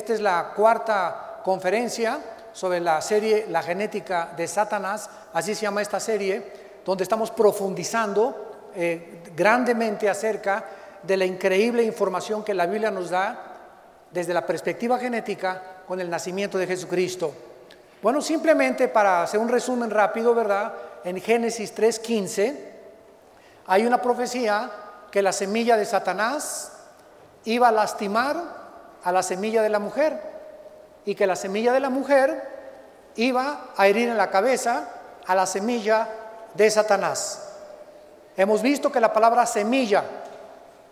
esta es la cuarta conferencia sobre la serie La genética de Satanás, así se llama esta serie, donde estamos profundizando grandemente acerca de la increíble información que la Biblia nos da desde la perspectiva genética con el nacimiento de Jesucristo. Bueno, simplemente para hacer un resumen rápido, ¿verdad? En Génesis 3:15 hay una profecía que la semilla de Satanás iba a lastimar a la semilla de la mujer y que la semilla de la mujer iba a herir en la cabeza a la semilla de Satanás. Hemos visto que la palabra semilla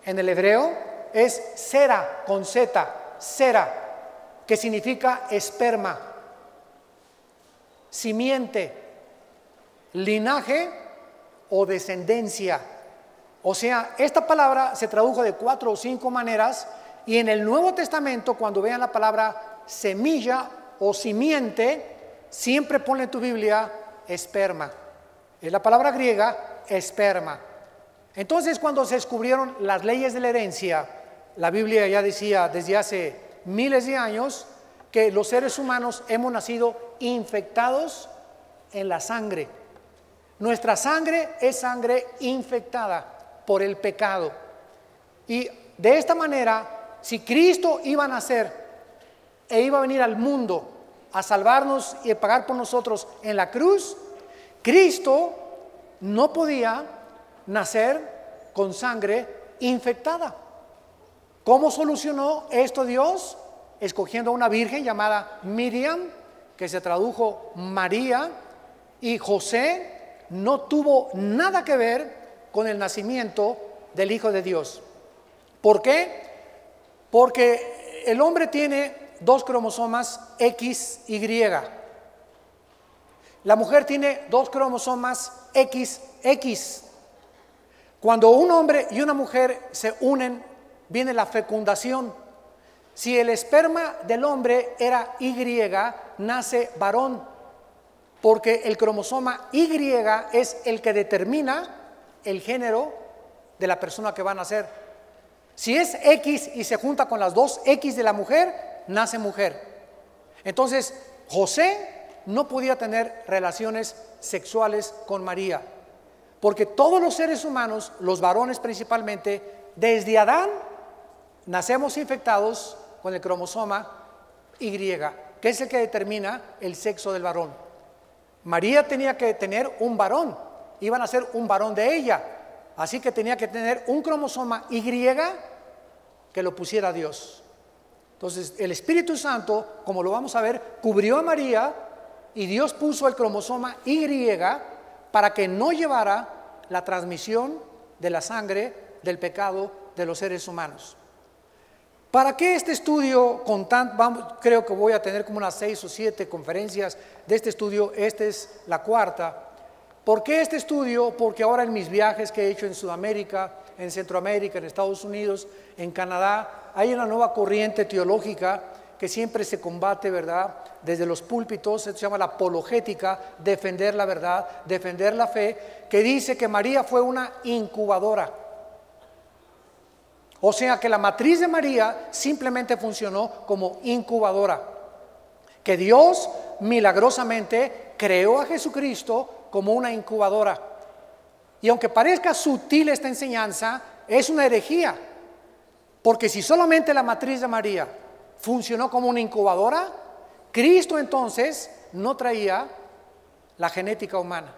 en el hebreo es sera, con Z, sera, que significa esperma, simiente, linaje o descendencia. O sea, esta palabra se tradujo de 4 o 5 maneras, y en el Nuevo Testamento, cuando vean la palabra semilla o simiente, siempre ponle en tu Biblia esperma. Es la palabra griega esperma. Entonces, cuando se descubrieron las leyes de la herencia, la Biblia ya decía desde hace miles de años que los seres humanos hemos nacido infectados en la sangre. Nuestra sangre es sangre infectada por el pecado. Y de esta manera, si Cristo iba a nacer e iba a venir al mundo a salvarnos y a pagar por nosotros en la cruz, Cristo no podía nacer con sangre infectada. ¿Cómo solucionó esto Dios? Escogiendo a una virgen llamada Miriam, que se tradujo María, y José no tuvo nada que ver con el nacimiento del Hijo de Dios. ¿Por qué? Porque el hombre tiene 2 cromosomas XY. La mujer tiene 2 cromosomas XX. Cuando un hombre y una mujer se unen, viene la fecundación. Si el esperma del hombre era Y, nace varón, porque el cromosoma Y es el que determina el género de la persona que va a nacer. Si es X y se junta con las 2 X de la mujer, nace mujer. Entonces, José no podía tener relaciones sexuales con María, porque todos los seres humanos, los varones principalmente, desde Adán, nacemos infectados con el cromosoma Y, que es el que determina el sexo del varón. María tenía que tener un varón, iban a ser un varón de ella, así que tenía que tener un cromosoma Y que lo pusiera Dios. Entonces el Espíritu Santo, como lo vamos a ver, cubrió a María, y Dios puso el cromosoma Y para que no llevara la transmisión de la sangre del pecado de los seres humanos. ¿Para qué este estudio creo que voy a tener como unas 6 o 7 conferencias de este estudio? Esta es la cuarta. ¿Por qué este estudio? Porque ahora en mis viajes que he hecho en Sudamérica, en Centroamérica, en Estados Unidos, en Canadá, hay una nueva corriente teológica que siempre se combate, ¿verdad? Desde los púlpitos, se llama la apologética, defender la verdad, defender la fe, que dice que María fue una incubadora. O sea que la matriz de María simplemente funcionó como incubadora. Que Dios milagrosamente creó a Jesucristo como una incubadora. Y aunque parezca sutil esta enseñanza, es una herejía. Porque si solamente la matriz de María funcionó como una incubadora, Cristo entonces no traía la genética humana.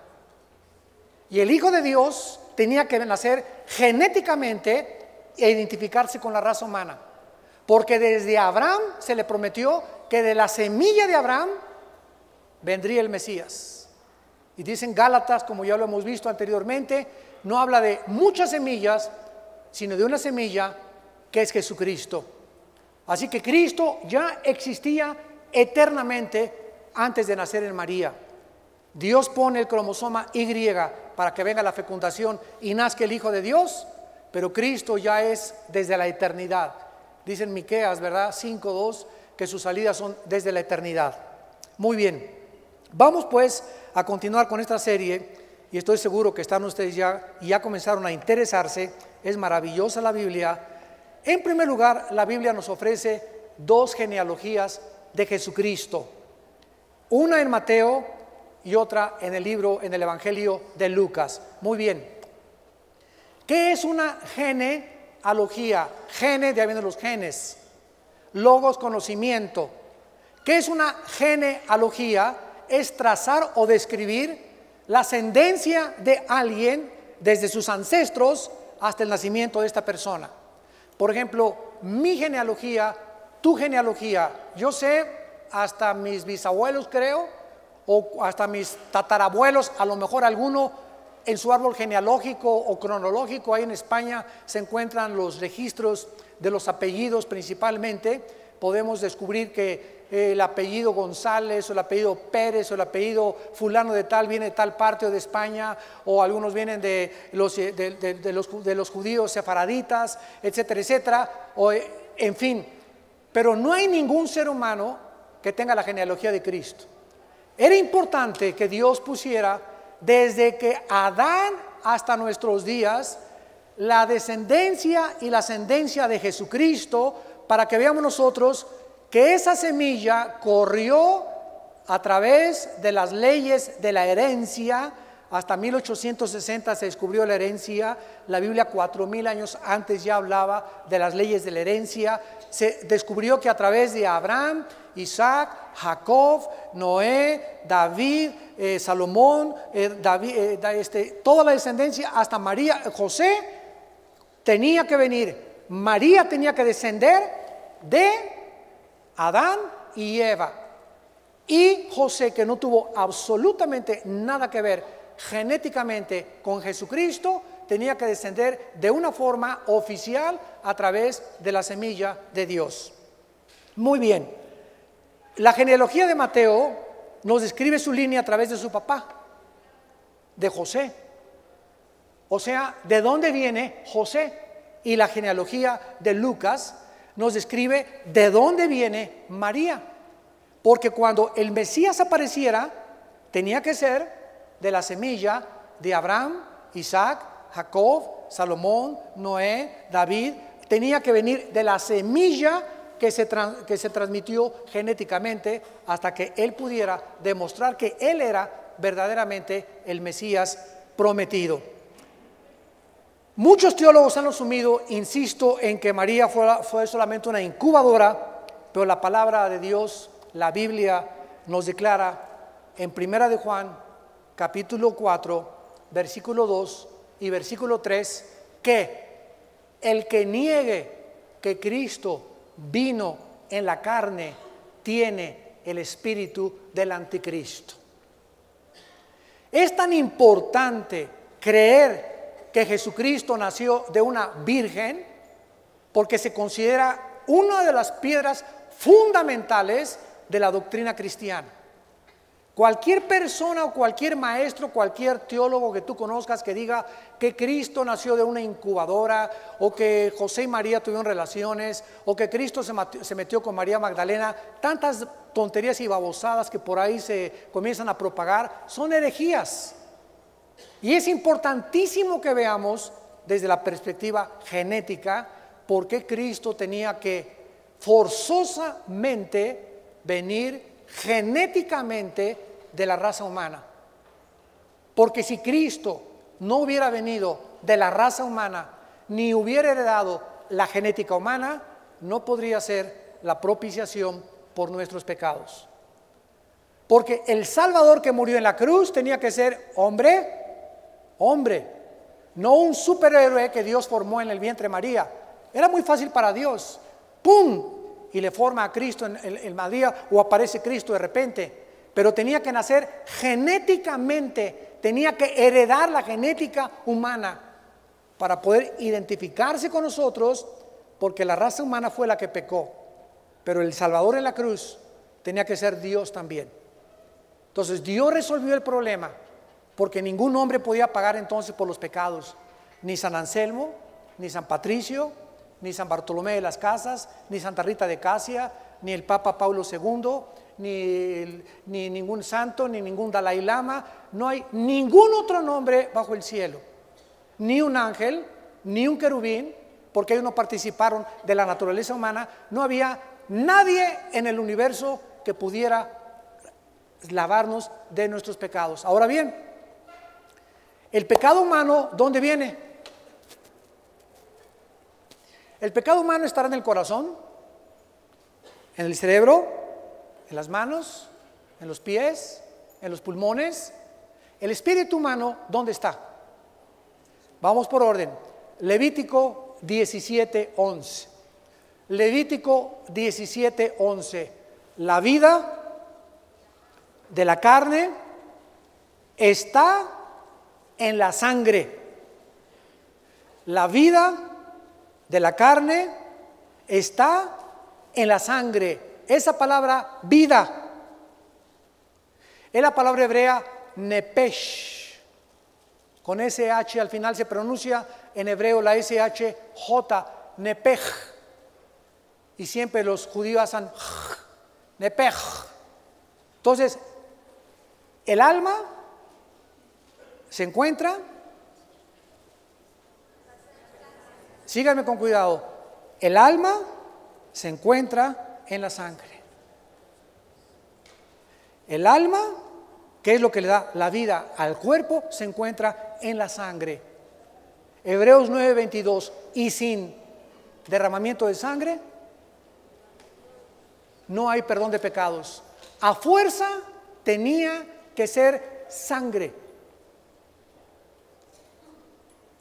Y el Hijo de Dios tenía que nacer genéticamente e identificarse con la raza humana, porque desde Abraham se le prometió que de la semilla de Abraham vendría el Mesías. Y dicen Gálatas, como ya lo hemos visto anteriormente, no habla de muchas semillas, sino de una semilla que es Jesucristo. Así que Cristo ya existía eternamente antes de nacer en María. Dios pone el cromosoma Y para que venga la fecundación y nazca el Hijo de Dios, pero Cristo ya es desde la eternidad. Dicen Miqueas, ¿verdad? 5:2, que sus salidas son desde la eternidad. Muy bien, vamos pues a continuar con esta serie, y estoy seguro que están ustedes ya comenzaron a interesarse. Es maravillosa la Biblia. En primer lugar, la Biblia nos ofrece dos genealogías de Jesucristo. Una en Mateo y otra en el Evangelio de Lucas. Muy bien. ¿Qué es una genealogía? Gene, de ahí vienen los genes. Logos, conocimiento. ¿Qué es una genealogía? Es trazar o describir la ascendencia de alguien desde sus ancestros hasta el nacimiento de esta persona. Por ejemplo, mi genealogía, tu genealogía, yo sé hasta mis bisabuelos, creo, o hasta mis tatarabuelos, a lo mejor alguno en su árbol genealógico o cronológico. Ahí en España se encuentran los registros de los apellidos principalmente. Podemos descubrir que el apellido González o el apellido Pérez o el apellido fulano de tal viene de tal parte o de España, o algunos vienen de los judíos sefaraditas, etcétera, etcétera, o en fin. Pero no hay ningún ser humano que tenga la genealogía de Cristo. Era importante que Dios pusiera desde que Adán hasta nuestros días la descendencia y la ascendencia de Jesucristo, para que veamos nosotros que esa semilla corrió a través de las leyes de la herencia. Hasta 1860 se descubrió la herencia. La Biblia 4000 años antes ya hablaba de las leyes de la herencia. Se descubrió que a través de Abraham, Isaac, Jacob, Noé, David, Salomón, toda la descendencia hasta María, José tenía que venir. María tenía que descender de Adán y Eva. Y José, que no tuvo absolutamente nada que ver genéticamente con Jesucristo, tenía que descender de una forma oficial a través de la semilla de Dios. Muy bien. La genealogía de Mateo nos describe su línea a través de su papá, de José. O sea, ¿de dónde viene José? Y la genealogía de Lucas nos describe de dónde viene María. Porque cuando el Mesías apareciera, tenía que ser de la semilla de Abraham, Isaac, Jacob, Salomón, Noé, David. Tenía que venir de la semilla que se transmitió genéticamente hasta que él pudiera demostrar que él era verdaderamente el Mesías prometido. Muchos teólogos han asumido, insisto, en que María fue solamente una incubadora, pero la palabra de Dios, la Biblia, nos declara en 1 de Juan, capítulo 4, versículo 2 y versículo 3, que el que niegue que Cristo vino en la carne tiene el espíritu del anticristo. Es tan importante creer que Jesucristo nació de una virgen porque se considera una de las piedras fundamentales de la doctrina cristiana. Cualquier persona o cualquier maestro, cualquier teólogo que tú conozcas que diga que Cristo nació de una incubadora, o que José y María tuvieron relaciones, o que Cristo se metió con María Magdalena, tantas tonterías y babosadas que por ahí se comienzan a propagar, son herejías. Y es importantísimo que veamos desde la perspectiva genética por qué Cristo tenía que forzosamente venir genéticamente de la raza humana. Porque si Cristo no hubiera venido de la raza humana, ni hubiera heredado la genética humana, no podría ser la propiciación por nuestros pecados. Porque el Salvador que murió en la cruz tenía que ser hombre, no un superhéroe que Dios formó en el vientre de María. Era muy fácil para Dios, ¡pum!, y le forma a Cristo en María, o aparece Cristo de repente. Pero tenía que nacer genéticamente, tenía que heredar la genética humana para poder identificarse con nosotros, porque la raza humana fue la que pecó. Pero el Salvador en la cruz tenía que ser Dios también. Entonces Dios resolvió el problema, porque ningún hombre podía pagar entonces por los pecados, ni San Anselmo, ni San Patricio, ni San Bartolomé de las Casas, ni Santa Rita de Casia, ni el Papa Pablo II, ni ningún santo, ni ningún Dalai Lama. No hay ningún otro nombre bajo el cielo, ni un ángel, ni un querubín, porque ellos no participaron de la naturaleza humana. No había nadie en el universo que pudiera lavarnos de nuestros pecados. Ahora bien, el pecado humano, ¿dónde viene? El pecado humano estará en el corazón, en el cerebro, en las manos, en los pies, en los pulmones. El espíritu humano, ¿dónde está? Vamos por orden. Levítico 17:11. Levítico 17:11. La vida de la carne está en la sangre. La vida de la carne está en la sangre. Esa palabra vida es la palabra hebrea nepesh. Con SH al final se pronuncia en hebreo la SHJ, nepej. Y siempre los judíos hacen nepej. Entonces, el alma se encuentra, síganme con cuidado, el alma se encuentra en la sangre. El alma, que es lo que le da la vida al cuerpo, se encuentra en la sangre. Hebreos 9:22, y sin derramamiento de sangre no hay perdón de pecados. A fuerza tenía que ser sangre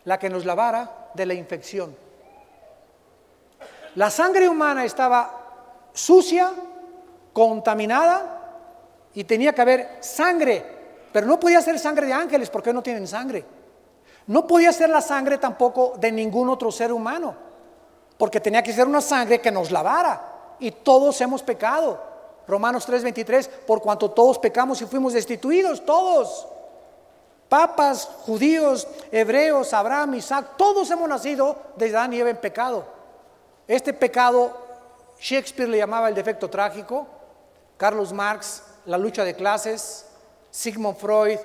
la que nos lavara de la infección. La sangre humana estaba sucia, contaminada, y tenía que haber sangre, pero no podía ser sangre de ángeles porque no tienen sangre. No podía ser la sangre tampoco de ningún otro ser humano, porque tenía que ser una sangre que nos lavara, y todos hemos pecado. Romanos 3:23, por cuanto todos pecamos y fuimos destituidos, todos, papas, judíos, hebreos, Abraham, Isaac, todos hemos nacido de Adán y Eva en pecado. Este pecado Shakespeare le llamaba el defecto trágico, Carlos Marx la lucha de clases, Sigmund Freud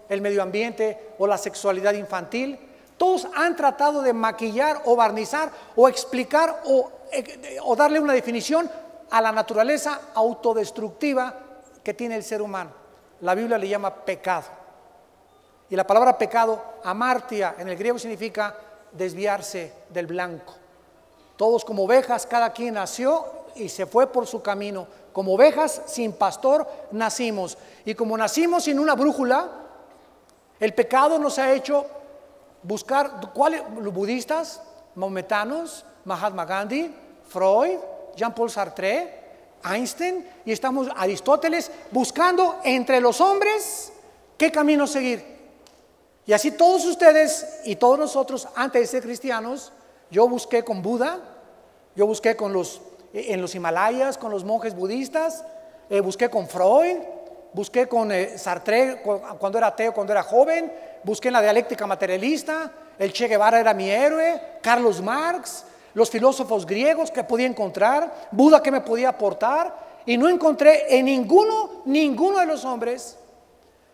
el medio ambiente o la sexualidad infantil. Todos han tratado de maquillar o barnizar o explicar o darle una definición a la naturaleza autodestructiva que tiene el ser humano. La Biblia le llama pecado. Y la palabra pecado, amartia, en el griego significa desviarse del blanco. Todos como ovejas, cada quien nació y se fue por su camino. Como ovejas sin pastor nacimos. Y como nacimos sin una brújula, el pecado nos ha hecho buscar, ¿cuáles? Los budistas, maometanos, Mahatma Gandhi, Freud, Jean-Paul Sartre, Einstein, y estamos Aristóteles buscando entre los hombres qué camino seguir. Y así todos ustedes y todos nosotros, antes de ser cristianos, yo busqué con Buda, yo busqué en los Himalayas con los monjes budistas, busqué con Freud, busqué con Sartre cuando era ateo, cuando era joven, busqué en la dialéctica materialista, el Che Guevara era mi héroe, Carlos Marx, los filósofos griegos que podía encontrar, Buda que me podía aportar, y no encontré en ninguno de los hombres,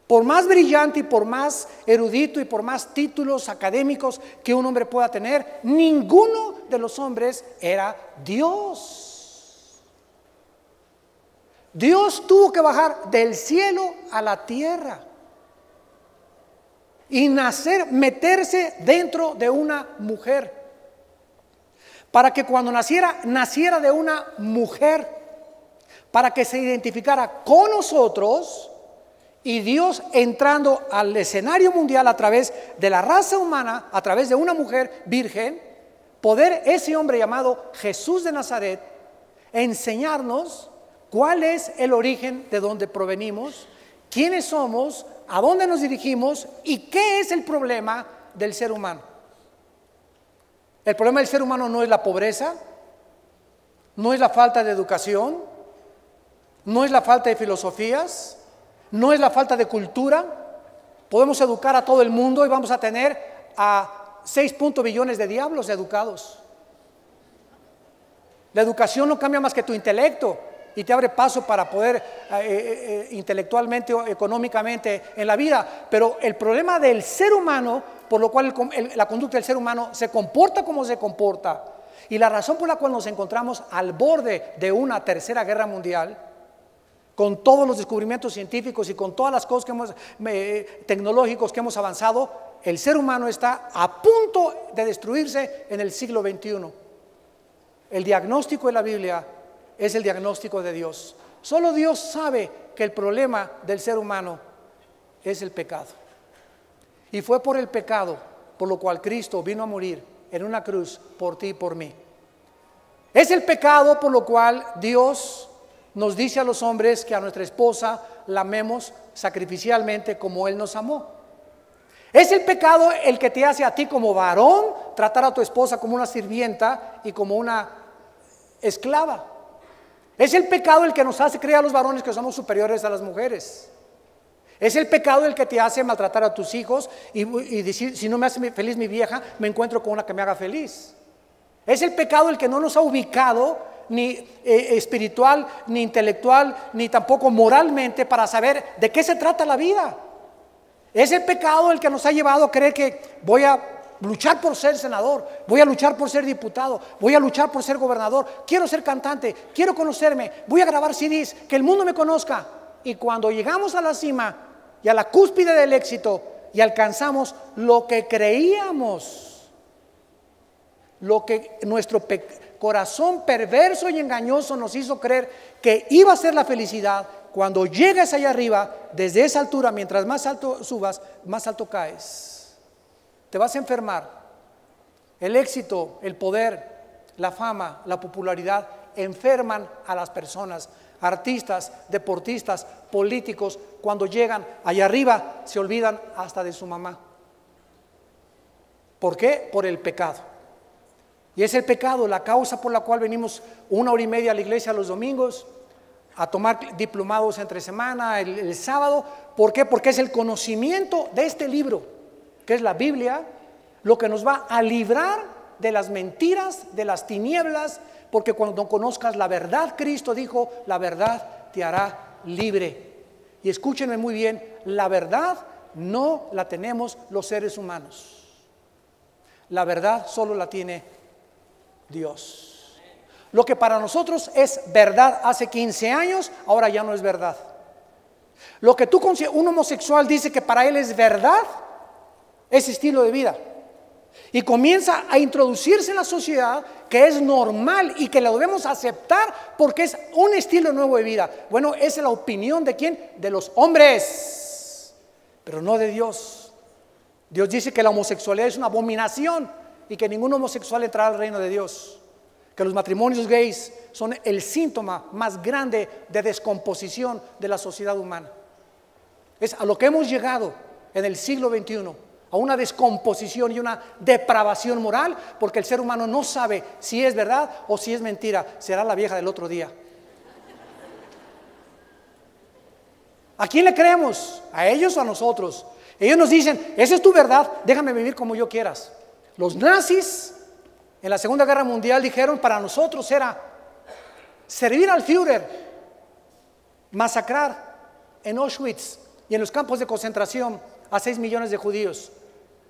por más brillante y por más erudito y por más títulos académicos que un hombre pueda tener, ninguno de los hombres era Dios. Dios tuvo que bajar del cielo a la tierra y nacer, meterse dentro de una mujer, para que cuando naciera de una mujer, para que se identificara con nosotros. Y Dios entrando al escenario mundial a través de la raza humana, a través de una mujer virgen, poder ese hombre llamado Jesús de Nazaret enseñarnos cuál es el origen de donde provenimos, quiénes somos, a dónde nos dirigimos y qué es el problema del ser humano. El problema del ser humano no es la pobreza, no es la falta de educación, no es la falta de filosofías, no es la falta de cultura. Podemos educar a todo el mundo y vamos a tener a 6 billones de diablos educados. La educación no cambia más que tu intelecto y te abre paso para poder intelectualmente o económicamente en la vida. Pero el problema del ser humano, por lo cual la conducta del ser humano se comporta como se comporta, Y la razón por la cual nos encontramos al borde de una tercera guerra mundial, con todos los descubrimientos científicos y con todas las cosas tecnológicos que hemos avanzado, el ser humano está a punto de destruirse en el siglo XXI. El diagnóstico de la Biblia es el diagnóstico de Dios. Solo Dios sabe que el problema del ser humano es el pecado. Y fue por el pecado por lo cual Cristo vino a morir en una cruz por ti y por mí. Es el pecado por lo cual Dios nos dice a los hombres que a nuestra esposa la amemos sacrificialmente como Él nos amó. Es el pecado el que te hace a ti como varón tratar a tu esposa como una sirvienta y como una esclava. Es el pecado el que nos hace creer a los varones que somos superiores a las mujeres. Es el pecado el que te hace maltratar a tus hijos y decir, si no me hace feliz mi vieja, me encuentro con una que me haga feliz. Es el pecado el que no nos ha ubicado ni espiritual, ni intelectual, ni tampoco moralmente para saber de qué se trata la vida. Es el pecado el que nos ha llevado a creer que voy a luchar por ser senador, voy a luchar por ser diputado, voy a luchar por ser gobernador, quiero ser cantante, quiero conocerme, voy a grabar CDs, que el mundo me conozca. Y cuando llegamos a la cima y a la cúspide del éxito y alcanzamos lo que creíamos, lo que nuestro corazón perverso y engañoso nos hizo creer que iba a ser la felicidad, cuando llegues allá arriba, desde esa altura, mientras más alto subas, más alto caes. Te vas a enfermar. El éxito, el poder, la fama, la popularidad enferman a las personas. Artistas, deportistas, políticos, cuando llegan allá arriba se olvidan hasta de su mamá. ¿Por qué? Por el pecado. Y es el pecado la causa por la cual venimos 1 hora y media a la iglesia los domingos, a tomar diplomados entre semana, el sábado. ¿Por qué? Porque es el conocimiento de este libro, que es la Biblia, lo que nos va a librar de las mentiras, de las tinieblas, porque cuando conozcas la verdad, Cristo dijo, la verdad te hará libre. Y escúchenme muy bien, la verdad no la tenemos los seres humanos. La verdad solo la tiene Dios. Lo que para nosotros es verdad hace 15 años, ahora ya no es verdad. Lo que un homosexual dice que para él es verdad, es estilo de vida. Y comienza a introducirse en la sociedad que es normal y que lo debemos aceptar porque es un estilo nuevo de vida. Bueno, esa es la opinión de ¿quién? De los hombres, pero no de Dios. Dios dice que la homosexualidad es una abominación y que ningún homosexual entrará al reino de Dios. Que los matrimonios gays son el síntoma más grande de descomposición de la sociedad humana. Es a lo que hemos llegado en el siglo XXI, a una descomposición y una depravación moral, porque el ser humano no sabe si es verdad o si es mentira. Será la vieja del otro día. ¿A quién le creemos? ¿A ellos o a nosotros? Ellos nos dicen, esa es tu verdad, déjame vivir como yo quieras. Los nazis en la Segunda Guerra Mundial dijeron, para nosotros era servir al Führer, masacrar en Auschwitz y en los campos de concentración a 6 millones de judíos.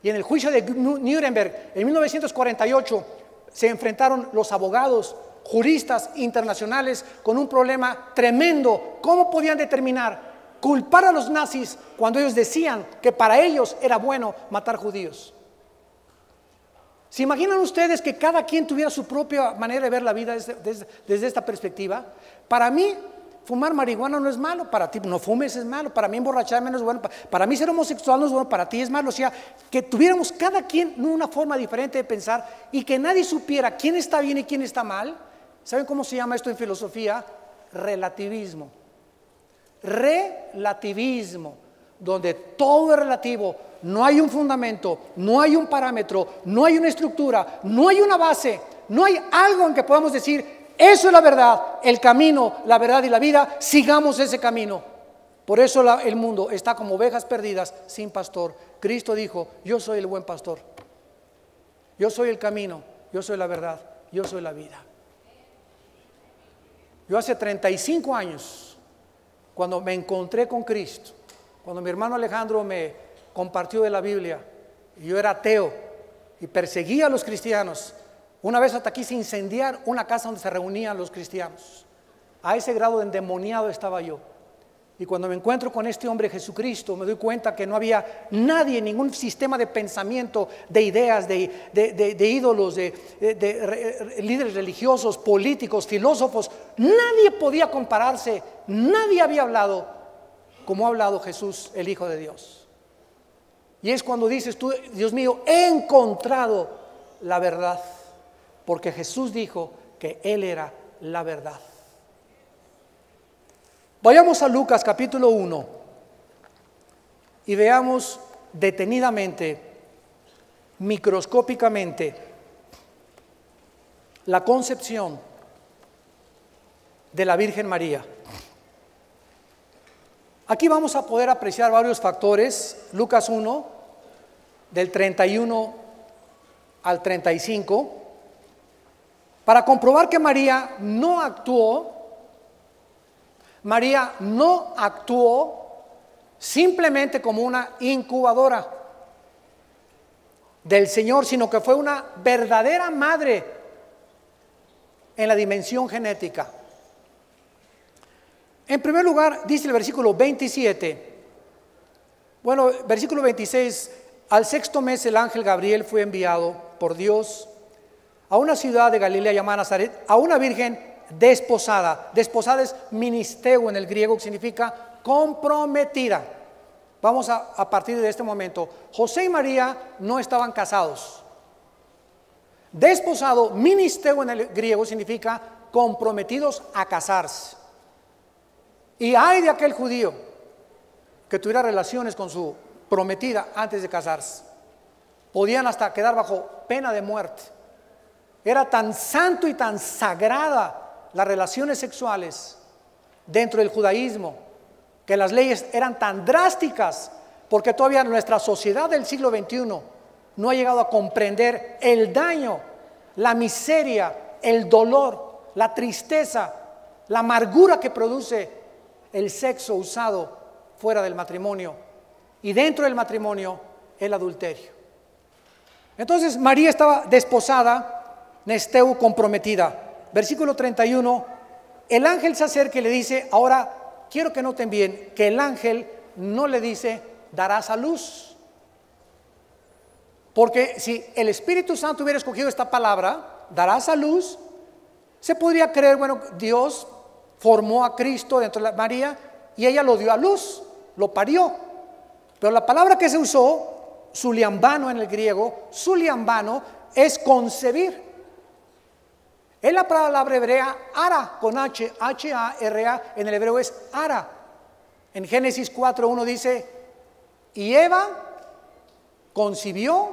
Y en el juicio de Nuremberg en 1948 se enfrentaron los abogados, juristas internacionales con un problema tremendo. ¿Cómo podían determinar culpar a los nazis cuando ellos decían que para ellos era bueno matar judíos? ¿Se imaginan ustedes que cada quien tuviera su propia manera de ver la vida desde esta perspectiva? Para mí, fumar marihuana no es malo, para ti no fumes es malo, para mí emborracharme no es bueno, para mí ser homosexual no es bueno, para ti es malo. O sea, que tuviéramos cada quien una forma diferente de pensar y que nadie supiera quién está bien y quién está mal. ¿Saben cómo se llama esto en filosofía? Relativismo. Relativismo, donde todo es relativo. No hay un fundamento, no hay un parámetro, no hay una estructura, no hay una base, no hay algo en que podamos decir, eso es la verdad, el camino, la verdad y la vida, sigamos ese camino. Por eso el mundo está como ovejas perdidas sin pastor. Cristo dijo, yo soy el buen pastor, yo soy el camino, yo soy la verdad, yo soy la vida. Yo hace 35 años, cuando me encontré con Cristo, cuando mi hermano Alejandro me compartió de la Biblia, y yo era ateo y perseguía a los cristianos, Una vez hasta quise incendiar una casa donde se reunían los cristianos. A ese grado de endemoniado estaba yo. Y cuando me encuentro con este hombre Jesucristo, me doy cuenta que no había nadie, ningún sistema de pensamiento, de ideas, de ídolos, de líderes religiosos, políticos, filósofos. Nadie podía compararse, nadie había hablado como ha hablado Jesús, el Hijo de Dios. Y es cuando dices tú, Dios mío, he encontrado la verdad, porque Jesús dijo que Él era la verdad. Vayamos a Lucas capítulo 1 y veamos detenidamente, microscópicamente, la concepción de la Virgen María. Aquí vamos a poder apreciar varios factores. Lucas 1, del 31 al 35, para comprobar que María no actuó simplemente como una incubadora del Señor, sino que fue una verdadera madre en la dimensión genética. En primer lugar, dice el versículo 27, versículo 26, al sexto mes el ángel Gabriel fue enviado por Dios a una ciudad de Galilea llamada Nazaret, a una virgen desposada. Desposada es ministeo en el griego, que significa comprometida. Vamos a partir de este momento. José y María no estaban casados. Desposado, ministeo en el griego, significa comprometidos a casarse. Y ay de aquel judío que tuviera relaciones con su prometida antes de casarse. Podían hasta quedar bajo pena de muerte. Era tan santo y tan sagrada las relaciones sexuales dentro del judaísmo, que las leyes eran tan drásticas, porque todavía nuestra sociedad del siglo XXI no ha llegado a comprender el daño, la miseria, el dolor, la tristeza, la amargura que produce el sexo usado fuera del matrimonio y dentro del matrimonio el adulterio. Entonces María estaba desposada, nesteu, comprometida. Versículo 31, el ángel se acerca y le dice, ahora quiero que noten bien, que el ángel no le dice, darás a luz. Porque si el Espíritu Santo hubiera escogido esta palabra, darás a luz, se podría creer, Dios formó a Cristo dentro de María y ella lo dio a luz, lo parió. Pero la palabra que se usó, suliambano en el griego, suliambano es concebir. Es la palabra hebrea ara, con H, H-A-R-A, en el hebreo es ara. En Génesis 4:1 dice, y Eva concibió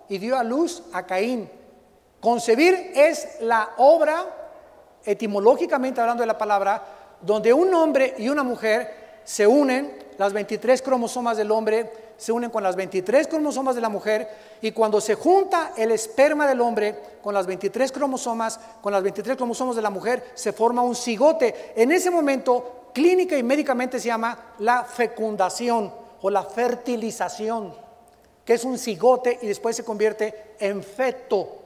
y dio a luz a Caín. Concebir es la obra, etimológicamente hablando de la palabra, donde un hombre y una mujer se unen, las 23 cromosomas del hombre se unen con las 23 cromosomas de la mujer, y cuando se junta el esperma del hombre con las 23 cromosomas, de la mujer, se forma un cigote. En ese momento, clínica y médicamente se llama la fecundación o la fertilización, que es un cigote y después se convierte en feto.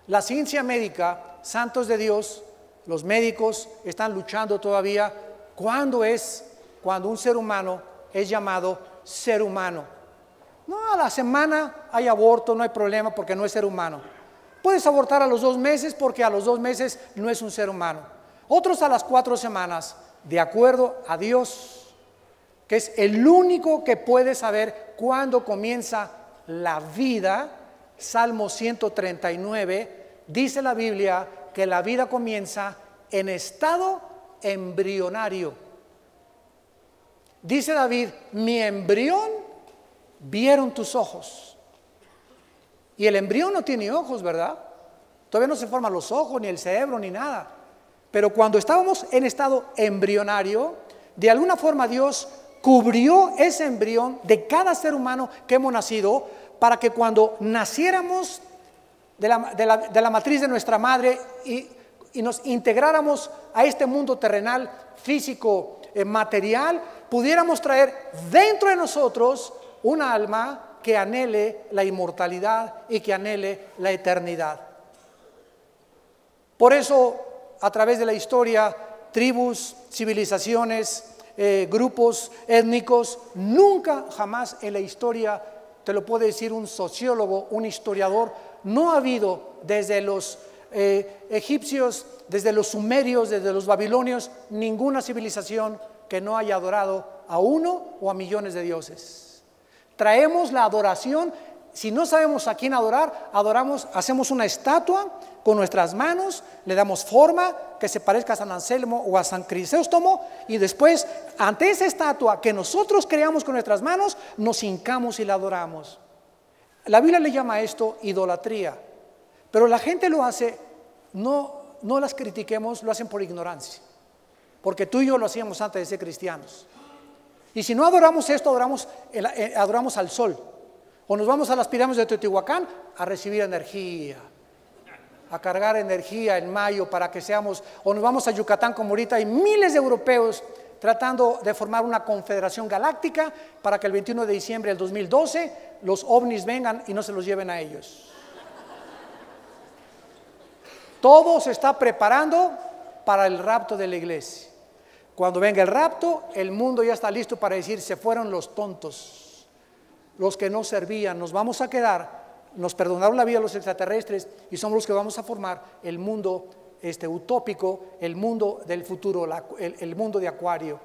La ciencia médica, santos de Dios, los médicos están luchando todavía. ¿Cuándo es cuando un ser humano es llamado ser humano? No, a la semana hay aborto, no hay problema porque no es ser humano. Puedes abortar a los 2 meses porque a los 2 meses no es un ser humano. Otros a las 4 semanas, de acuerdo a Dios, que es el único que puede saber cuándo comienza la vida. Salmo 139, dice la Biblia que la vida comienza en estado embrionario. Dice David, mi embrión vieron tus ojos. Y el embrión no tiene ojos, ¿verdad? Todavía no se forman los ojos, ni el cerebro, ni nada. Pero cuando estábamos en estado embrionario, de alguna forma Dios cubrió ese embrión de cada ser humano que hemos nacido, para que cuando naciéramos de la matriz de nuestra madre y nos integráramos a este mundo terrenal, físico, material, pudiéramos traer dentro de nosotros un alma que anhele la inmortalidad y que anhele la eternidad. Por eso, a través de la historia, tribus, civilizaciones, grupos étnicos, nunca jamás en la historia, te lo puede decir un sociólogo, un historiador, no ha habido desde los egipcios, desde los sumerios, desde los babilonios, ninguna civilización que no haya adorado a uno o a millones de dioses. Traemos la adoración. Si no sabemos a quién adorar, adoramos, hacemos una estatua con nuestras manos, le damos forma que se parezca a San Anselmo o a San Crisóstomo, y después ante esa estatua que nosotros creamos con nuestras manos, nos hincamos y la adoramos. La Biblia le llama a esto idolatría, pero la gente lo hace, no las critiquemos, lo hacen por ignorancia, porque tú y yo lo hacíamos antes de ser cristianos. Y si no adoramos esto, adoramos al sol. O nos vamos a las pirámides de Teotihuacán a recibir energía, a cargar energía en mayo para que seamos, o nos vamos a Yucatán como ahorita hay miles de europeos tratando de formar una confederación galáctica para que el 21 de diciembre del 2012 los ovnis vengan y no se los lleven a ellos. Todo se está preparando para el rapto de la iglesia. Cuando venga el rapto, el mundo ya está listo para decir: se fueron los tontos, los que no servían, nos vamos a quedar, nos perdonaron la vida los extraterrestres y somos los que vamos a formar el mundo utópico, el mundo del futuro, el mundo de Acuario.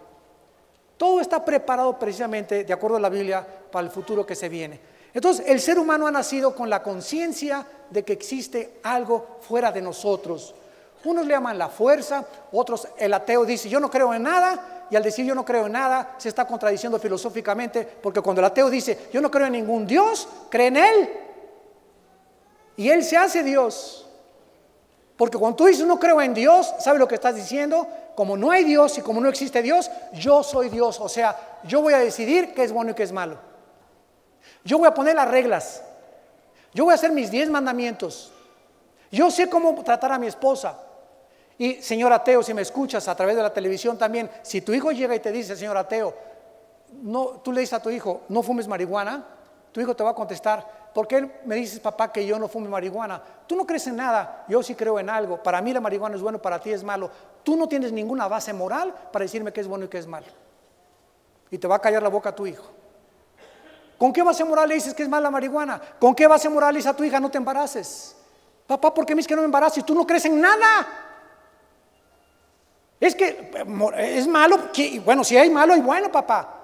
Todo está preparado precisamente, de acuerdo a la Biblia, para el futuro que se viene. Entonces, el ser humano ha nacido con la conciencia de que existe algo fuera de nosotros. Unos le llaman la fuerza, otros, el ateo dice: yo no creo en nada. Y al decir yo no creo en nada, se está contradiciendo filosóficamente, porque cuando el ateo dice yo no creo en ningún Dios, cree en Él. Y Él se hace Dios. Porque cuando tú dices no creo en Dios, ¿sabes lo que estás diciendo? Como no hay Dios y como no existe Dios, yo soy Dios. O sea, yo voy a decidir qué es bueno y qué es malo. Yo voy a poner las reglas. Yo voy a hacer mis 10 mandamientos. Yo sé cómo tratar a mi esposa. Y señor ateo, si me escuchas a través de la televisión también, si tu hijo llega y te dice: señor ateo, no, tú le dices a tu hijo: no fumes marihuana, tu hijo te va a contestar: ¿por qué me dices, papá, que yo no fume marihuana? Tú no crees en nada, yo sí creo en algo. Para mí la marihuana es bueno, para ti es malo. Tú no tienes ninguna base moral para decirme qué es bueno y qué es malo. Y te va a callar la boca a tu hijo. ¿Con qué base moral le dices que es mala la marihuana? ¿Con qué base moral le dices a tu hija: no te embaraces? Papá, ¿por qué me dices que no me embaraces? Tú no crees en nada. Es que es malo, bueno, si hay malo hay bueno, papá.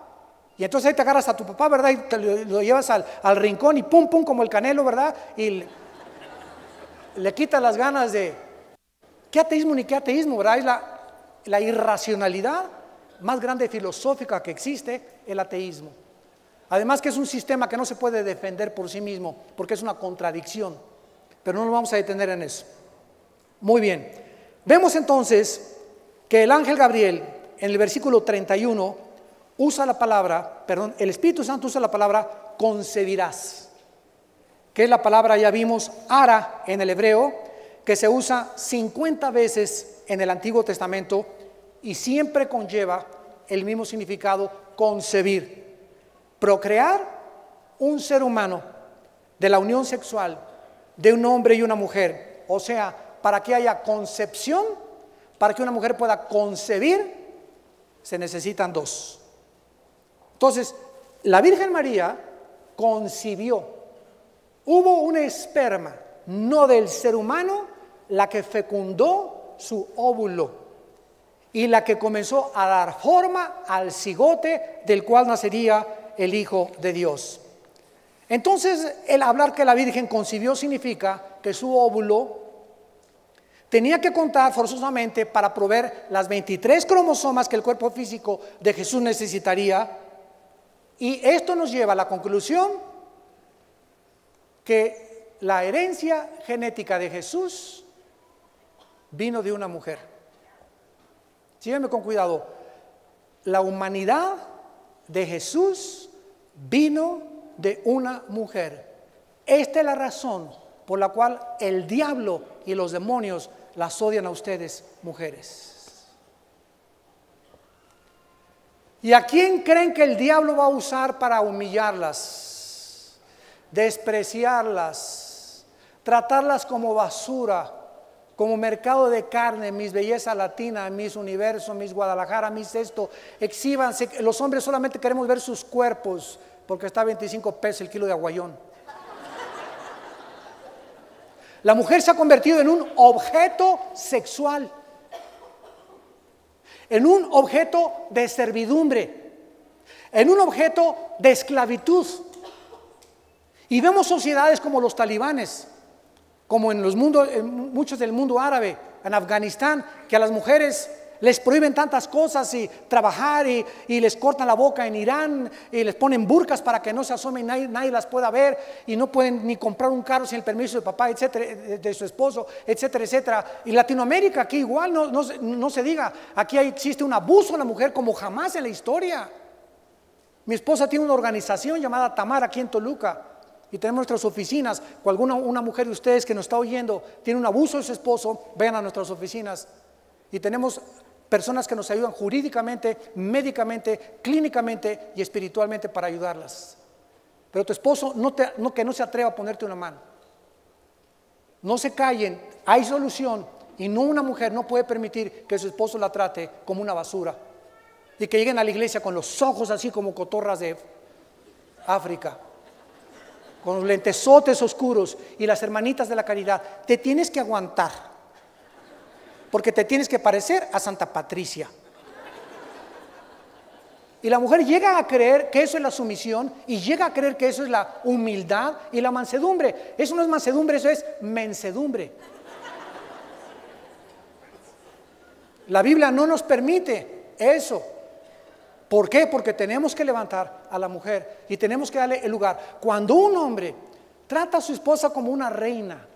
Y entonces ahí te agarras a tu papá, ¿verdad? Y te lo llevas al rincón y pum, pum, como el Canelo, ¿verdad? Y le quitas las ganas de... ¿Qué ateísmo ni qué ateísmo, verdad? Es la irracionalidad más grande filosófica que existe, el ateísmo. Además que es un sistema que no se puede defender por sí mismo, porque es una contradicción. Pero no nos vamos a detener en eso. Muy bien. Vemos entonces que el ángel Gabriel, en el versículo 31, usa la palabra, perdón, el Espíritu Santo usa la palabra concebirás, que es la palabra, ya vimos, ara en el hebreo, que se usa 50 veces en el Antiguo Testamento y siempre conlleva el mismo significado: concebir, procrear un ser humano de la unión sexual de un hombre y una mujer. O sea, para que haya concepción, para que una mujer pueda concebir, se necesitan dos. Entonces, la Virgen María concibió. Hubo un esperma, no del ser humano, la que fecundó su óvulo y la que comenzó a dar forma al cigote del cual nacería el Hijo de Dios. Entonces, el hablar que la Virgen concibió significa que su óvulo tenía que contar forzosamente para proveer las 23 cromosomas que el cuerpo físico de Jesús necesitaría. Y esto nos lleva a la conclusión que la herencia genética de Jesús vino de una mujer. Sígueme con cuidado. La humanidad de Jesús vino de una mujer. Esta es la razón por la cual el diablo y los demonios las odian a ustedes, mujeres. ¿Y a quién creen que el diablo va a usar para humillarlas, despreciarlas, tratarlas como basura, como mercado de carne, Miss Belleza Latina, Miss Universo, Miss Guadalajara, Miss esto, exhíbanse. Los hombres solamente queremos ver sus cuerpos, porque está a 25 pesos el kilo de aguayón. La mujer se ha convertido en un objeto sexual, en un objeto de servidumbre, en un objeto de esclavitud. Y vemos sociedades como los talibanes, como en muchos del mundo árabe, en Afganistán, que a las mujeres les prohíben tantas cosas y trabajar y les cortan la boca. En Irán y les ponen burcas para que no se asomen y nadie las pueda ver, y no pueden ni comprar un carro sin el permiso de papá, etcétera, de su esposo, etcétera, etcétera. Y Latinoamérica aquí igual, no se diga, aquí existe un abuso a la mujer como jamás en la historia. Mi esposa tiene una organización llamada Tamar aquí en Toluca, y tenemos nuestras oficinas. Cuando una mujer de ustedes que nos está oyendo tiene un abuso de su esposo, vayan a nuestras oficinas, y tenemos personas que nos ayudan jurídicamente, médicamente, clínicamente y espiritualmente para ayudarlas. Pero tu esposo que no se atreva a ponerte una mano. No se callen, hay solución, y una mujer no puede permitir que su esposo la trate como una basura y que lleguen a la iglesia con los ojos así como cotorras de África, con los lentesotes oscuros y las hermanitas de la caridad. Te tienes que aguantar, porque te tienes que parecer a Santa Patricia. Y la mujer llega a creer que eso es la sumisión, y llega a creer que eso es la humildad y la mansedumbre. Eso no es mansedumbre, eso es mensedumbre. La Biblia no nos permite eso. ¿Por qué? Porque tenemos que levantar a la mujer y tenemos que darle el lugar. Cuando un hombre trata a su esposa como una reina,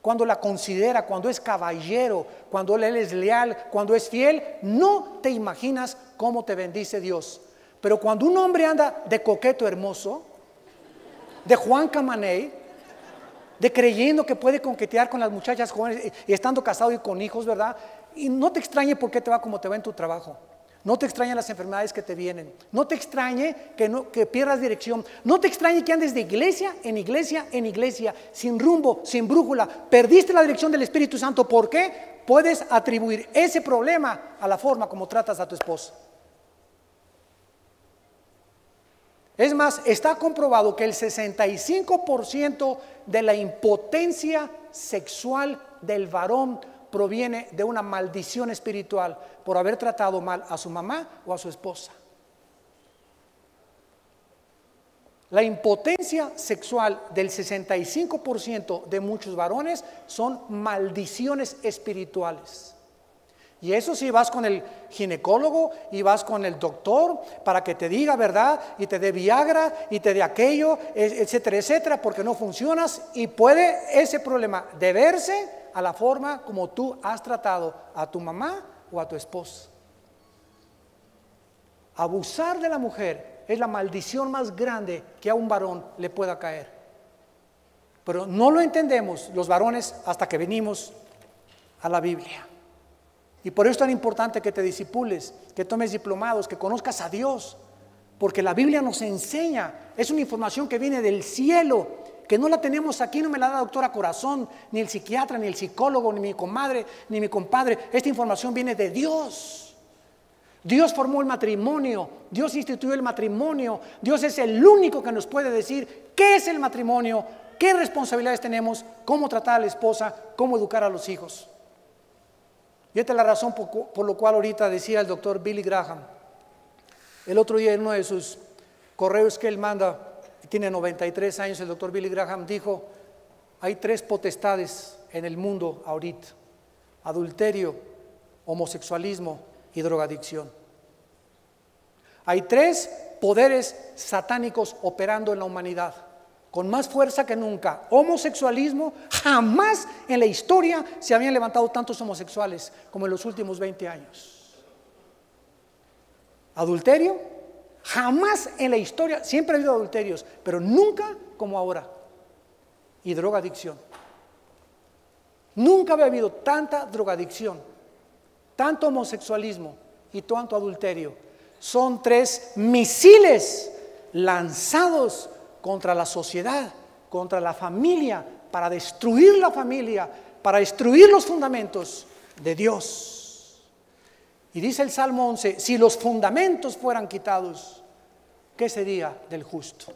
cuando la considera, cuando es caballero, cuando él es leal, cuando es fiel, no te imaginas cómo te bendice Dios. Pero cuando un hombre anda de coqueto hermoso, de Juan Camaney, de creyendo que puede coquetear con las muchachas jóvenes y estando casado y con hijos, ¿verdad? Y no te extrañe por qué te va como te va en tu trabajo. No te extrañen las enfermedades que te vienen. No te extrañe que pierdas dirección. No te extrañe que andes de iglesia en iglesia en iglesia, sin rumbo, sin brújula. Perdiste la dirección del Espíritu Santo. ¿Por qué? Puedes atribuir ese problema a la forma como tratas a tu esposa. Es más, está comprobado que el 65% de la impotencia sexual del varón proviene de una maldición espiritual por haber tratado mal a su mamá o a su esposa. La impotencia sexual del 65% de muchos varones son maldiciones espirituales. Y eso si vas con el ginecólogo y vas con el doctor para que te diga verdad y te dé Viagra y te dé aquello, etcétera, etcétera, porque no funcionas, y puede ese problema deberse a la forma como tú has tratado a tu mamá o a tu esposa. Abusar de la mujer es la maldición más grande que a un varón le pueda caer. Pero no lo entendemos los varones hasta que venimos a la Biblia. Y por eso es tan importante que te discipules, que tomes diplomados, que conozcas a Dios, porque la Biblia nos enseña, es una información que viene del cielo, que no la tenemos aquí, no me la da la doctora Corazón, ni el psiquiatra, ni el psicólogo, ni mi comadre, ni mi compadre. Esta información viene de Dios. Dios formó el matrimonio, Dios instituyó el matrimonio, Dios es el único que nos puede decir qué es el matrimonio, qué responsabilidades tenemos, cómo tratar a la esposa, cómo educar a los hijos. Y esta es la razón por lo cual ahorita decía el doctor Billy Graham, el otro día en uno de sus correos que él manda, tiene 93 años, el doctor Billy Graham dijo: hay 3 potestades en el mundo ahorita: adulterio, homosexualismo y drogadicción. Hay 3 poderes satánicos operando en la humanidad con más fuerza que nunca. Homosexualismo, jamás en la historia se habían levantado tantos homosexuales como en los últimos 20 años. Adulterio, jamás en la historia, siempre ha habido adulterios, pero nunca como ahora. Y drogadicción. Nunca había habido tanta drogadicción, tanto homosexualismo y tanto adulterio. Son 3 misiles lanzados contra la sociedad, contra la familia, para destruir la familia, para destruir los fundamentos de Dios. Y dice el Salmo 11, si los fundamentos fueran quitados, ¿qué sería del justo?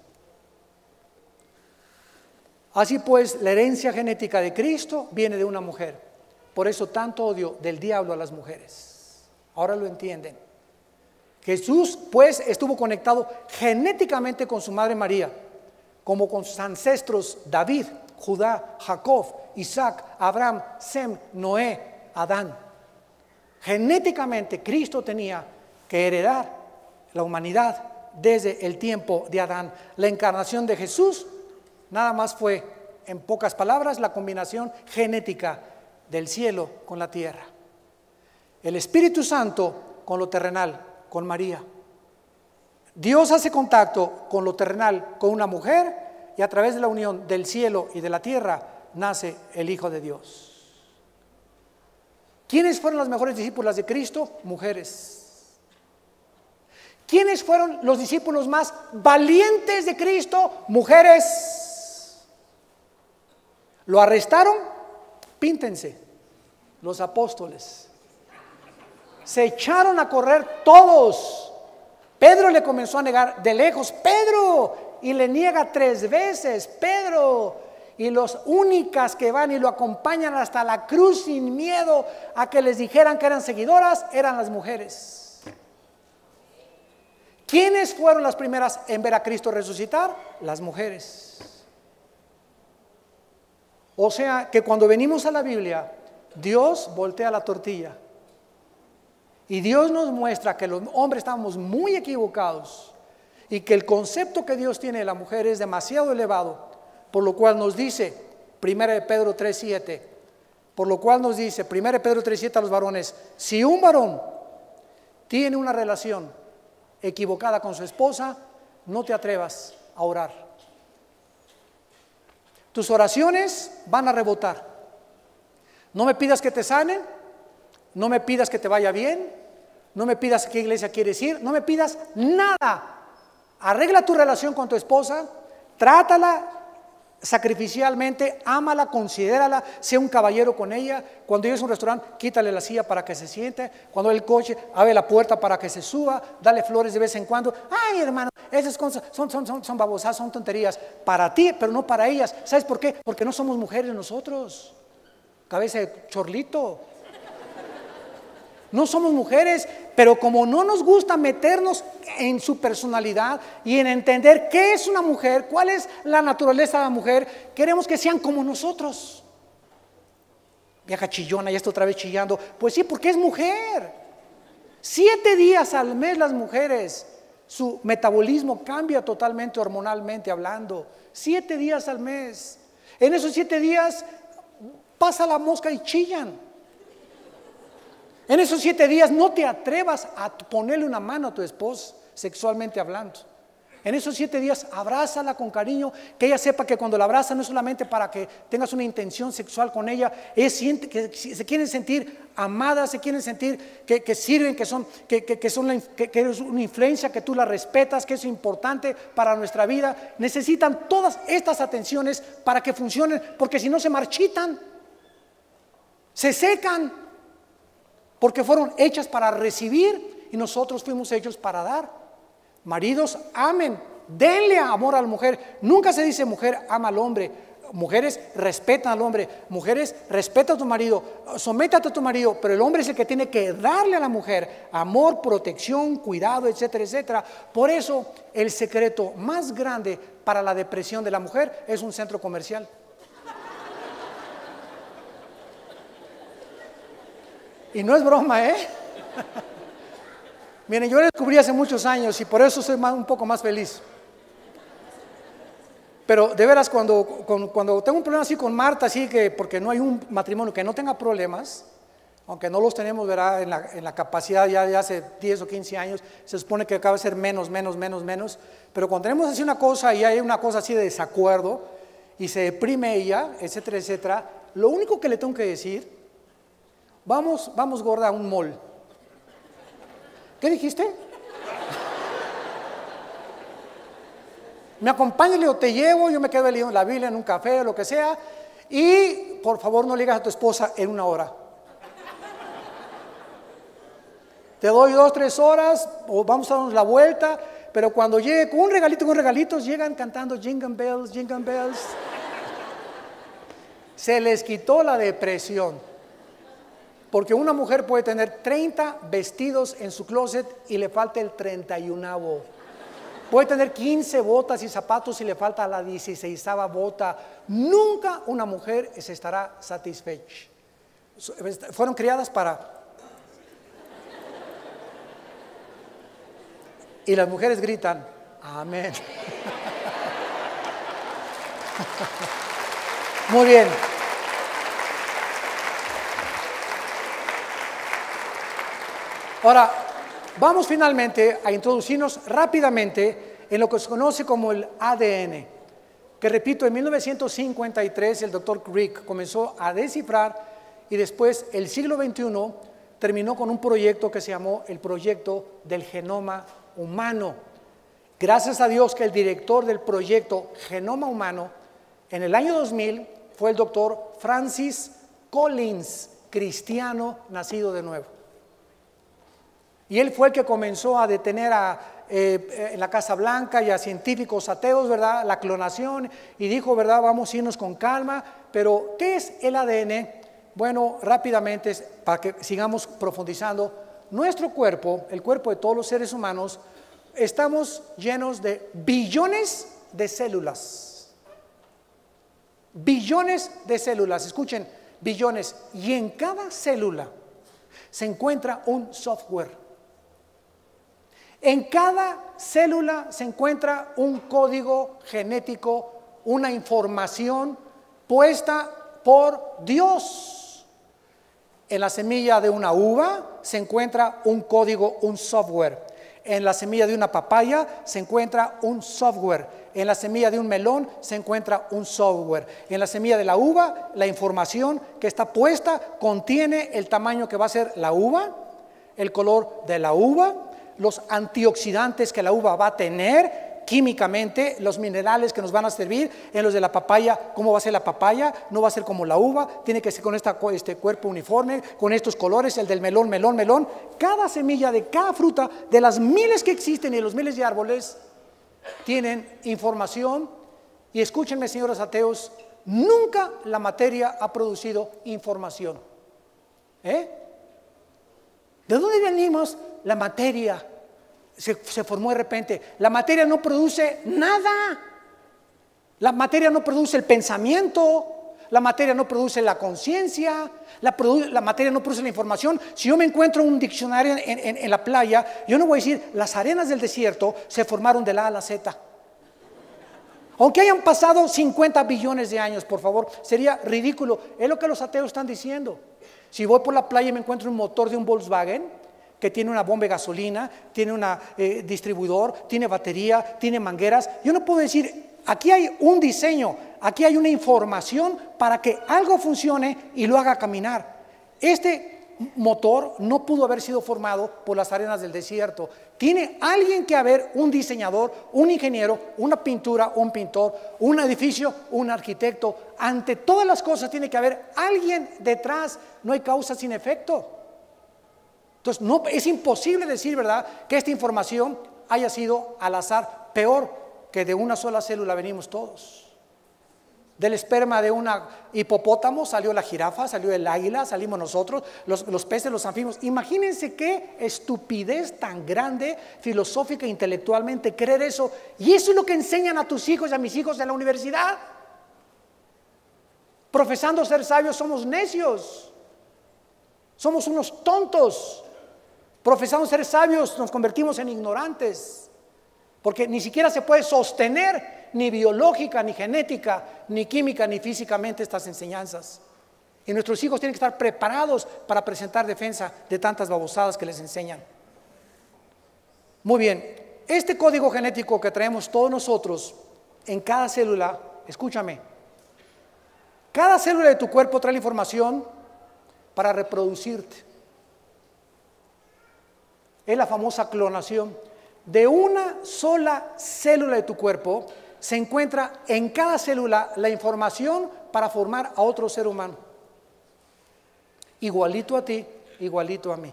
Así pues, la herencia genética de Cristo viene de una mujer. Por eso tanto odio del diablo a las mujeres. Ahora lo entienden. Jesús pues estuvo conectado genéticamente con su madre María, como con sus ancestros David, Judá, Jacob, Isaac, Abraham, Sem, Noé, Adán. Genéticamente Cristo tenía que heredar la humanidad desde el tiempo de Adán. La encarnación de Jesús nada más fue, en pocas palabras, la combinación genética del cielo con la tierra. El Espíritu Santo con lo terrenal, con María. Dios hace contacto con lo terrenal con una mujer y a través de la unión del cielo y de la tierra nace el Hijo de Dios. ¿Quiénes fueron las mejores discípulas de Cristo? Mujeres. ¿Quiénes fueron los discípulos más valientes de Cristo? Mujeres. ¿Lo arrestaron? Píntense, los apóstoles. Se echaron a correr todos. Pedro le comenzó a negar de lejos, Pedro, y le niega 3 veces, Pedro. Y las únicas que van y lo acompañan hasta la cruz sin miedo a que les dijeran que eran seguidoras, eran las mujeres. ¿Quiénes fueron las primeras en ver a Cristo resucitar? Las mujeres. O sea que cuando venimos a la Biblia, Dios voltea la tortilla. Y Dios nos muestra que los hombres estamos muy equivocados y que el concepto que Dios tiene de la mujer es demasiado elevado, por lo cual nos dice 1 Pedro 3:7, por lo cual nos dice 1 Pedro 3:7 a los varones, si un varón tiene una relación equivocada con su esposa, no te atrevas a orar. Tus oraciones van a rebotar. No me pidas que te sanen, no me pidas que te vaya bien, no me pidas qué iglesia quieres ir, no me pidas nada. Arregla tu relación con tu esposa, trátala sacrificialmente, ámala, considérala, sea un caballero con ella. Cuando llegues a un restaurante, quítale la silla para que se siente. Cuando el coche, abre la puerta para que se suba, dale flores de vez en cuando. Ay, hermano, esas cosas son babosas, son tonterías para ti, pero no para ellas. ¿Sabes por qué? Porque no somos mujeres nosotros. Cabeza de chorlito. No somos mujeres, pero como no nos gusta meternos en su personalidad y en entender qué es una mujer, cuál es la naturaleza de la mujer, queremos que sean como nosotros. Vieja chillona, ya está otra vez chillando. Pues sí, porque es mujer. 7 días al mes las mujeres, su metabolismo cambia totalmente hormonalmente hablando. 7 días al mes. En esos 7 días pasa la mosca y chillan. En esos 7 días no te atrevas a ponerle una mano a tu esposa, sexualmente hablando. En esos 7 días abrázala con cariño, que ella sepa que cuando la abraza no es solamente para que tengas una intención sexual con ella, es que se quieren sentir amadas, se quieren sentir que sirven, que eres una influencia, que tú la respetas, que es importante para nuestra vida. Necesitan todas estas atenciones para que funcionen, porque si no se marchitan, se secan. Porque fueron hechas para recibir y nosotros fuimos hechos para dar. Maridos, amen, denle amor a la mujer. Nunca se dice mujer ama al hombre. Mujeres respetan al hombre. Mujeres respeta a tu marido, sométate a tu marido. Pero el hombre es el que tiene que darle a la mujer amor, protección, cuidado, etcétera, etcétera. Por eso el secreto más grande para la depresión de la mujer es un centro comercial. Y no es broma, ¿eh? Miren, yo lo descubrí hace muchos años y por eso soy un poco más feliz. Pero de veras, cuando tengo un problema así con Marta, así que porque no hay un matrimonio que no tenga problemas, aunque no los tenemos, ¿verdad? En la capacidad ya de hace 10 o 15 años, se supone que acaba de ser menos. Pero cuando tenemos así una cosa y hay una cosa así de desacuerdo y se deprime ella, etcétera, etcétera, lo único que le tengo que decir: Vamos gorda a un mall. ¿Qué dijiste? Me acompaña y le digo, te llevo, yo me quedo leyendo la Biblia en un café o lo que sea, y por favor no le digas a tu esposa en 1 hora. Te doy 2, 3 horas o vamos a darnos la vuelta, pero cuando llegue con un regalito, con regalitos, llegan cantando Jingle Bells, Jingle Bells. Se les quitó la depresión. Porque una mujer puede tener 30 vestidos en su closet y le falta el 31º. Puede tener 15 botas y zapatos y le falta la 16ª bota. Nunca una mujer se estará satisfecha. Fueron criadas para... Y las mujeres gritan, amén. Muy bien. Ahora, vamos finalmente a introducirnos rápidamente en lo que se conoce como el ADN, que repito, en 1953 el doctor Crick comenzó a descifrar y después el siglo XXI terminó con un proyecto que se llamó el proyecto del genoma humano. Gracias a Dios que el director del proyecto Genoma Humano en el año 2000 fue el doctor Francis Collins, cristiano nacido de nuevo. Y él fue el que comenzó a detener en la Casa Blanca y a científicos ateos, ¿verdad?, la clonación, y dijo, ¿verdad?, vamos a irnos con calma. Pero, ¿qué es el ADN? Bueno, rápidamente, para que sigamos profundizando, nuestro cuerpo, el cuerpo de todos los seres humanos, estamos llenos de billones de células. Billones de células, escuchen, billones. Y en cada célula se encuentra un software. En cada célula se encuentra un código genético, una información puesta por Dios. En la semilla de una uva se encuentra un código, un software. En la semilla de una papaya se encuentra un software. En la semilla de un melón se encuentra un software. En la semilla de la uva, la información que está puesta contiene el tamaño que va a ser la uva, el color de la uva, los antioxidantes que la uva va a tener químicamente, los minerales que nos van a servir. En los de la papaya, ¿cómo va a ser la papaya? No va a ser como la uva, tiene que ser con este cuerpo uniforme, con estos colores. El del melón, melón, melón. Cada semilla de cada fruta, de las miles que existen y de los miles de árboles, tienen información. Y escúchenme, señores ateos, nunca la materia ha producido información. ¿De dónde venimos? La materia se formó de repente. La materia no produce nada. La materia no produce el pensamiento. La materia no produce la conciencia. La materia no produce la información. Si yo me encuentro un diccionario en la playa, yo no voy a decir las arenas del desierto se formaron de la A a la Z. Aunque hayan pasado 50 billones de años, por favor, sería ridículo. Es lo que los ateos están diciendo. Si voy por la playa y me encuentro un motor de un Volkswagen que tiene una bomba de gasolina, tiene un distribuidor, tiene batería, tiene mangueras, yo no puedo decir, aquí hay un diseño, aquí hay una información para que algo funcione y lo haga caminar. Este motor no pudo haber sido formado por las arenas del desierto. Tiene alguien que haber, un diseñador, un ingeniero, una pintura, un pintor, un edificio, un arquitecto. Ante todas las cosas tiene que haber alguien detrás. No hay causa sin efecto. Entonces, no, es imposible decir, ¿verdad?, que esta información haya sido al azar. Peor, que de una sola célula venimos todos. Del esperma de un hipopótamo salió la jirafa, salió el águila, salimos nosotros, los peces, los anfibios. Imagínense qué estupidez tan grande, filosófica e intelectualmente, creer eso. Y eso es lo que enseñan a tus hijos y a mis hijos en la universidad. Profesando ser sabios, somos necios. Somos unos tontos. Profesando ser sabios, nos convertimos en ignorantes. Porque ni siquiera se puede sostener ni biológica, ni genética, ni química, ni físicamente estas enseñanzas. Y nuestros hijos tienen que estar preparados para presentar defensa de tantas babosadas que les enseñan. Muy bien, este código genético que traemos todos nosotros en cada célula, escúchame, cada célula de tu cuerpo trae la información para reproducirte. Es la famosa clonación. De una sola célula de tu cuerpo se encuentra en cada célula la información para formar a otro ser humano. Igualito a ti, igualito a mí.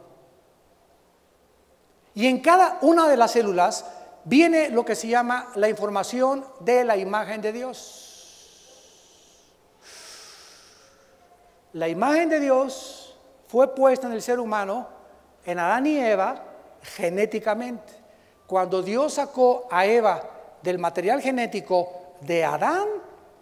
Y en cada una de las células viene lo que se llama la información de la imagen de Dios. La imagen de Dios fue puesta en el ser humano, en Adán y Eva, genéticamente. Cuando Dios sacó a Eva del material genético de Adán,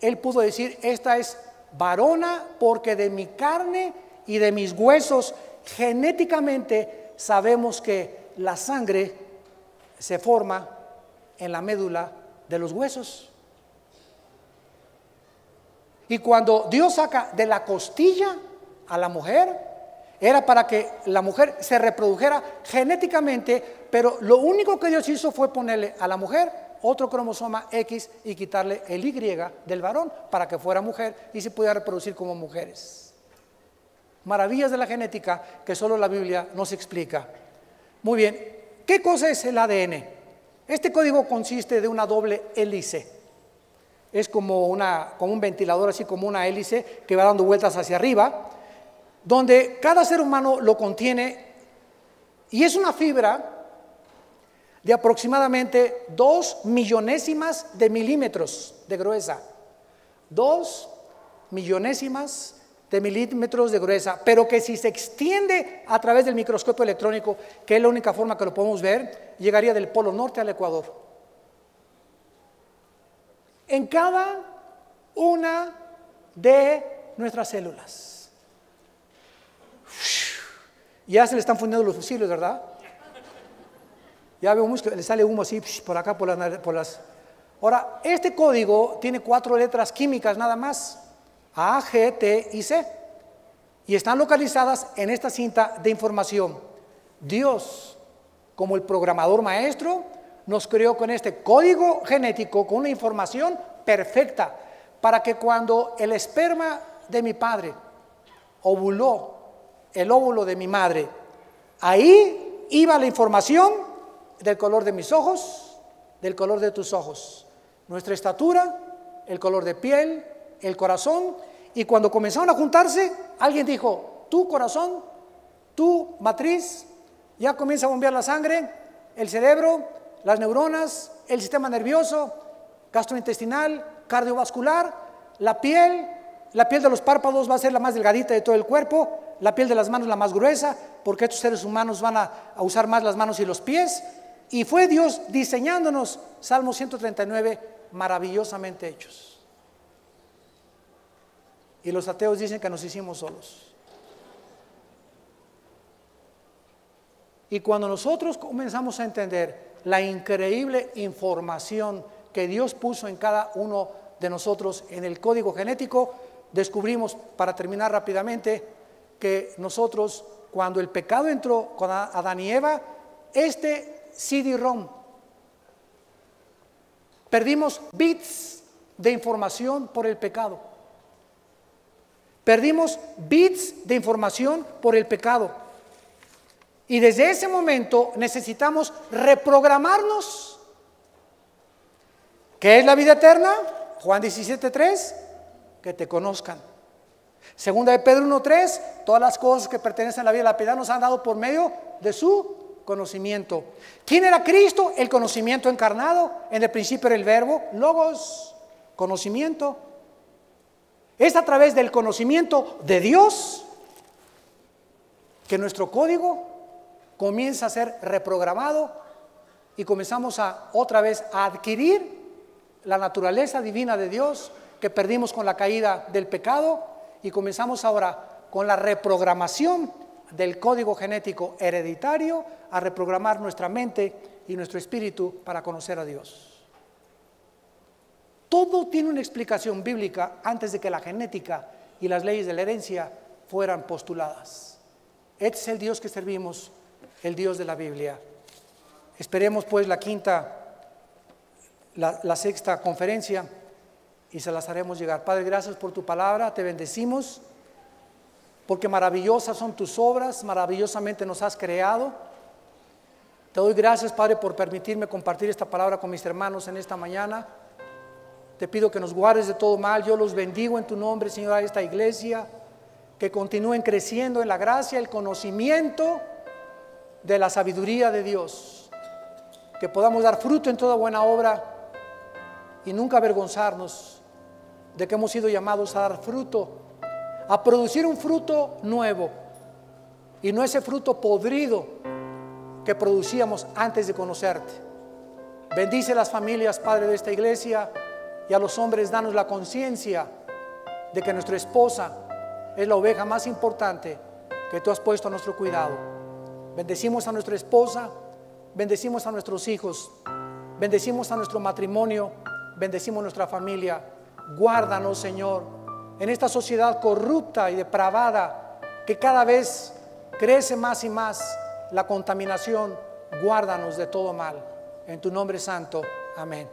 Él pudo decir: esta es varona, porque de mi carne y de mis huesos genéticamente sabemos que la sangre se forma en la médula de los huesos. Y cuando Dios saca de la costilla a la mujer, era para que la mujer se reprodujera genéticamente, pero lo único que Dios hizo fue ponerle a la mujer otro cromosoma X y quitarle el Y del varón para que fuera mujer y se pudiera reproducir como mujeres. Maravillas de la genética que solo la Biblia nos explica. Muy bien, ¿qué cosa es el ADN? Este código consiste de una doble hélice. Es como un ventilador, así como una hélice que va dando vueltas hacia arriba, donde cada ser humano lo contiene, y es una fibra de aproximadamente 2 millonésimas de milímetros de gruesa. 2 millonésimas de milímetros de gruesa, pero que si se extiende a través del microscopio electrónico, que es la única forma que lo podemos ver, llegaría del polo norte al Ecuador. En cada una de nuestras células. Ya se le están fundiendo los fusibles, ¿verdad? Ya vemos que le sale humo así por acá, por las... Ahora, este código tiene 4 letras químicas nada más: A, G, T y C, y están localizadas en esta cinta de información. Dios, como el programador maestro, nos creó con este código genético, con una información perfecta, para que cuando el esperma de mi padre ovuló el óvulo de mi madre, ahí iba la información del color de mis ojos, del color de tus ojos, nuestra estatura, el color de piel, el corazón. Y cuando comenzaron a juntarse, alguien dijo: tu corazón, tu matriz, ya comienza a bombear la sangre, el cerebro, las neuronas, el sistema nervioso, gastrointestinal, cardiovascular, la piel de los párpados va a ser la más delgadita de todo el cuerpo, la piel de las manos la más gruesa, porque estos seres humanos van a usar más las manos y los pies. Y fue Dios diseñándonos, Salmo 139, maravillosamente hechos. Y los ateos dicen que nos hicimos solos. Y cuando nosotros comenzamos a entender la increíble información que Dios puso en cada uno de nosotros en el código genético, descubrimos, para terminar rápidamente, que nosotros, cuando el pecado entró con Adán y Eva, este CD-ROM, perdimos bits de información por el pecado. Perdimos bits de información por el pecado. Y desde ese momento necesitamos reprogramarnos. ¿Qué es la vida eterna? Juan 17:3, que te conozcan. Segunda de Pedro 1:3, todas las cosas que pertenecen a la vida y la piedad nos han dado por medio de su conocimiento. ¿Quién era Cristo? El conocimiento encarnado. En el principio era el verbo, logos, conocimiento. Es a través del conocimiento de Dios que nuestro código comienza a ser reprogramado y comenzamos otra vez a adquirir la naturaleza divina de Dios que perdimos con la caída del pecado, y comenzamos ahora con la reprogramación del código genético hereditario a reprogramar nuestra mente y nuestro espíritu para conocer a Dios. Todo tiene una explicación bíblica antes de que la genética y las leyes de la herencia fueran postuladas. Este es el Dios que servimos, el Dios de la Biblia. Esperemos pues la sexta conferencia y se las haremos llegar. Padre, gracias por tu palabra, te bendecimos porque maravillosas son tus obras, maravillosamente nos has creado. Te doy gracias, Padre, por permitirme compartir esta palabra con mis hermanos en esta mañana. Te pido que nos guardes de todo mal. Yo los bendigo en tu nombre, Señor, a esta iglesia, que continúen creciendo en la gracia, el conocimiento de la sabiduría de Dios, que podamos dar fruto en toda buena obra y nunca avergonzarnos de que hemos sido llamados a dar fruto, a producir un fruto nuevo y no ese fruto podrido que producíamos antes de conocerte. Bendice las familias, Padre, de esta iglesia, y a los hombres danos la conciencia de que nuestra esposa es la oveja más importante que tú has puesto a nuestro cuidado. Bendecimos a nuestra esposa, bendecimos a nuestros hijos, bendecimos a nuestro matrimonio, bendecimos a nuestra familia. Guárdanos, Señor, en esta sociedad corrupta y depravada que cada vez crece más y más la contaminación. Guárdanos de todo mal. En tu nombre santo. Amén.